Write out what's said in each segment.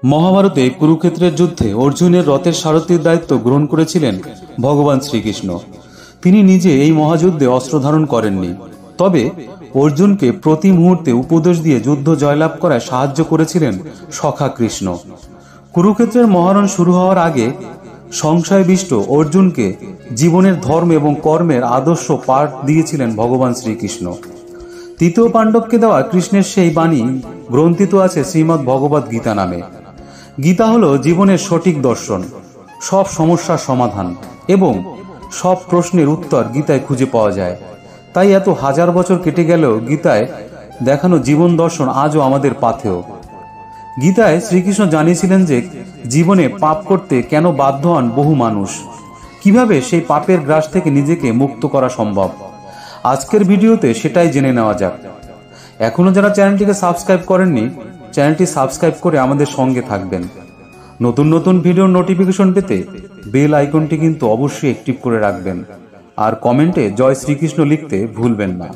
মহাভারতে কুরুক্ষেত্রের যুদ্ধে অর্জুনের রথের সারথির দায়িত্ব গ্রহণ করেছিলেন ভগবান শ্রীকৃষ্ণ। তিনি নিজে এই মহাযুদ্ধে অস্ত্র ধারণ করেননি, তবে অর্জুনকে প্রতি মুহূর্তে উপদেশ দিয়ে যুদ্ধ জয়লাভ করায় সাহায্য করেছিলেন সখা কৃষ্ণ। কুরুক্ষেত্রের মহারণ শুরু হওয়ার আগে সংশয়বিষ্ট অর্জুনকে জীবনের ধর্ম এবং কর্মের আদর্শ পাঠ দিয়েছিলেন ভগবান শ্রীকৃষ্ণ। তৃতীয় পাণ্ডবকে দেওয়া কৃষ্ণের সেই বাণী গ্রন্থিত আছে শ্রীমদ্ ভগবদ গীতা নামে। গীতা হলো জীবনের সঠিক দর্শন, সব সমস্যার সমাধান এবং সব প্রশ্নের উত্তর গীতায় খুঁজে পাওয়া যায়। তাই এত হাজার বছর কেটে গেলেও গীতায় দেখানো জীবন দর্শন আজও আমাদের পাথেয়। গীতায় শ্রীকৃষ্ণ জানিয়েছিলেন যে জীবনে পাপ করতে কেন বাধ্য হন বহু মানুষ, কিভাবে সেই পাপের গ্রাস থেকে নিজেকে মুক্ত করা সম্ভব। আজকের ভিডিওতে সেটাই জেনে নেওয়া যাক। এখনো যারা চ্যানেলটিকে সাবস্ক্রাইব করেননি, চ্যানেলটি সাবস্ক্রাইব করে আমাদের সঙ্গে থাকবেন। নতুন নতুন ভিডিওর নোটিফিকেশন পেতে বেল আইকনটি কিন্তু অবশ্যই অ্যাক্টিভ করে রাখবেন, আর কমেন্টে জয় শ্রীকৃষ্ণ লিখতে ভুলবেন না।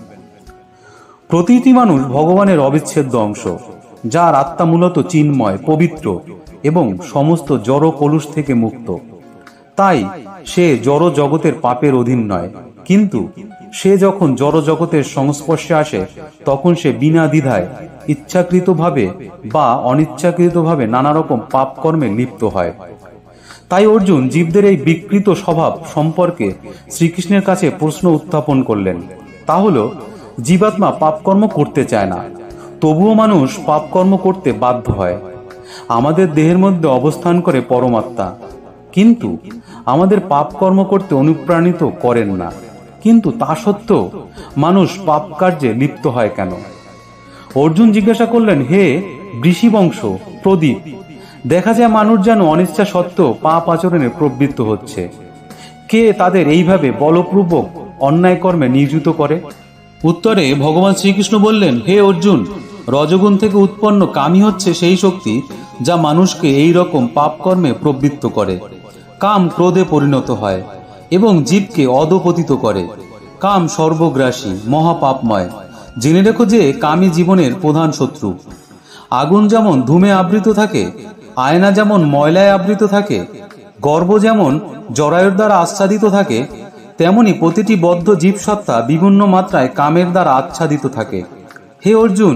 প্রতিটি মানুষ ভগবানের অবিচ্ছেদ্য অংশ, যার আত্মা মূলত চিন্ময়, পবিত্র এবং সমস্ত জড় কলুষ থেকে মুক্ত। তাই সে জড় জগতের পাপের অধীন নয়, কিন্তু সে যখন জড় জগতের সংস্পর্শে আসে তখন সে বিনা দ্বিধায় ইচ্ছাকৃতভাবে বা অনিচ্ছাকৃতভাবে নানা রকম পাপ কর্মে লিপ্ত হয়। তাই অর্জুন জীবদের এই বিকৃত স্বভাব সম্পর্কে শ্রীকৃষ্ণের কাছে প্রশ্ন উত্থাপন করলেন। তা হলো, জীবাত্মা পাপকর্ম করতে চায় না, তবুও মানুষ পাপকর্ম করতে বাধ্য হয়। আমাদের দেহের মধ্যে অবস্থান করে পরমাত্মা, কিন্তু আমাদের পাপকর্ম করতে অনুপ্রাণিত করেন না। কিন্তু তা সত্ত্বেও মানুষ পাপ কার্যে লিপ্ত হয় কেন? অর্জুন জিজ্ঞাসা করলেন, হে ঋষিবংশ প্রদীপ, দেখা যায় মানুষ যেন অনিচ্ছা সত্ত্বেও পাপ আচরণে প্রবৃত্ত হচ্ছে। কে তাদের এইভাবে বলপূর্বক অন্যায় কর্মে নিয়োজিত করে? উত্তরে ভগবান শ্রীকৃষ্ণ বললেন, হে অর্জুন, রজগুণ থেকে উৎপন্ন কামই হচ্ছে সেই শক্তি যা মানুষকে এই রকম পাপ কর্মে প্রবৃত্ত করে। কাম ক্রোধে পরিণত হয় এবং জীবকে অধঃপতিত করে। কাম সর্বগ্রাসী, মহাপাপময়। জেনে রেখো যে কামই জীবনের প্রধান শত্রু। আগুন যেমন ধূমে আবৃত থাকে, আয়না যেমন ময়লায় আবৃত থাকে, গর্ভ যেমন জরায়ুর দ্বারা আচ্ছাদিত থাকে, তেমনি প্রতিটি বদ্ধ জীবসত্তা বিভিন্ন মাত্রায় কামের দ্বারা আচ্ছাদিত থাকে। হে অর্জুন,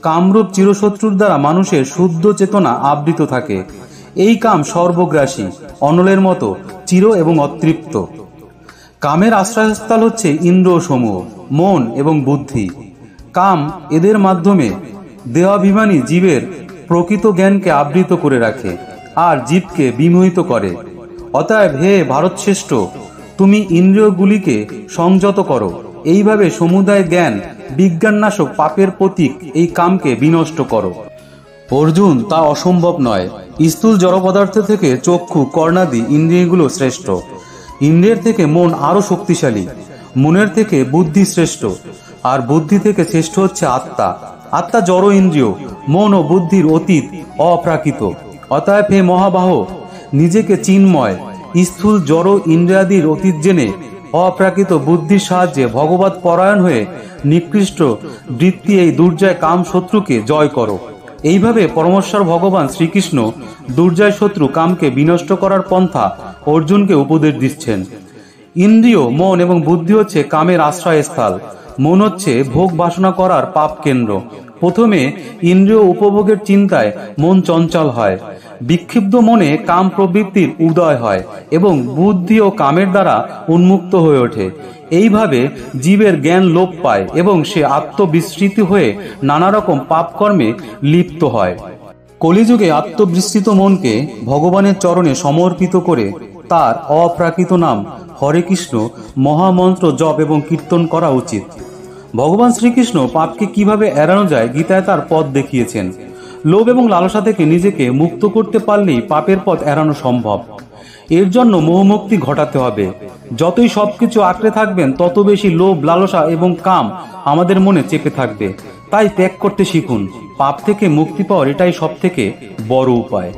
কামরূপ চিরশত্রুর দ্বারা মানুষের শুদ্ধ চেতনা আবৃত থাকে। এই কাম সর্বগ্রাসী, অনলের মতো চির এবং অতৃপ্ত। কামের আশ্রয়স্থল হচ্ছে ইন্দ্রিয়সমূহ, মন এবং বুদ্ধি। কাম এদের মাধ্যমে দেহাভিমানী জীবের প্রকৃত জ্ঞানকে আবৃত করে রাখে আর জীবকে বিমোহিত করে। অতএব হে ভারতশ্রেষ্ঠ, তুমি ইন্দ্রিয়গুলিকে সংযত করো। এইভাবে সমুদায় জ্ঞান বিজ্ঞাননাশক পাপের প্রতীক এই কামকে বিনষ্ট করো। অর্জুন, তা অসম্ভব নয়। স্থূল জড় পদার্থ থেকে চক্ষু, কর্ণাদি ইন্দ্রিয়গুলো শ্রেষ্ঠ। ইন্দ্রিয়ের থেকে মন আরো শক্তিশালী। মনের থেকে বুদ্ধি শ্রেষ্ঠ, আর বুদ্ধি থেকে শ্রেষ্ঠ হচ্ছে আত্মা। আত্মা জড় ইন্দ্রিয়, মন ও বুদ্ধির অতীত, অপ্রাকৃত। অতএব হে মহাবাহ, নিজেকে চিন্ময় স্থূল জড় ইন্দ্রিয়াদির অতীত জেনে অপ্রাকৃত বুদ্ধির সাহায্যে ভগবৎ পরায়ণ হয়ে নিকৃষ্ট বৃত্তি এই দুর্জয় কাম শত্রুকে জয় করো। এইভাবে পরমেশ্বর ভগবান শ্রীকৃষ্ণ দুর্জয় শত্রু কামকে বিনষ্ট করার পন্থা অর্জুনকে উপদেশ দিচ্ছেন। ইন্দ্রিয়, মন এবং বুদ্ধি হচ্ছে কামের আশ্রয়স্থল। মন হচ্ছে ভোগ বাসনা করার পাপ কেন্দ্র। প্রথমে ইন্দ্রিয় উপভোগের চিন্তায় মন চঞ্চল হয়। বিক্ষিপ্ত মনে কাম প্রবৃত্তির উদয় হয় এবং বুদ্ধি ও কামের দ্বারা উন্মুক্ত হয়ে ওঠে। এইভাবে জীবের জ্ঞান লোপ পায় এবং সে আত্মবিস্মৃতি হয়ে নানা রকম পাপকর্মে লিপ্ত হয়। কলিযুগে আত্মবিস্মৃত মনকে ভগবানের চরণে সমর্পিত করে তার অপ্রাকৃত নাম হরে কৃষ্ণ মহামন্ত্র জপ এবং কীর্তন করা উচিত। ভগবান শ্রীকৃষ্ণ পাপকে কিভাবে এড়ানো যায় গীতায় তার পথ দেখিয়েছেন। লোভ এবং লালসা থেকে নিজেকে মুক্ত করতে পারলেই পাপের পথ এড়ানো সম্ভব। এর জন্য মোহমুক্তি ঘটাতে হবে। যতই সবকিছু আঁকড়ে থাকবেন, তত বেশি লোভ, লালসা এবং কাম আমাদের মনে চেপে থাকবে। তাই ত্যাগ করতে শিখুন। পাপ থেকে মুক্তি পাওয়ার এটাই সব থেকে বড় উপায়।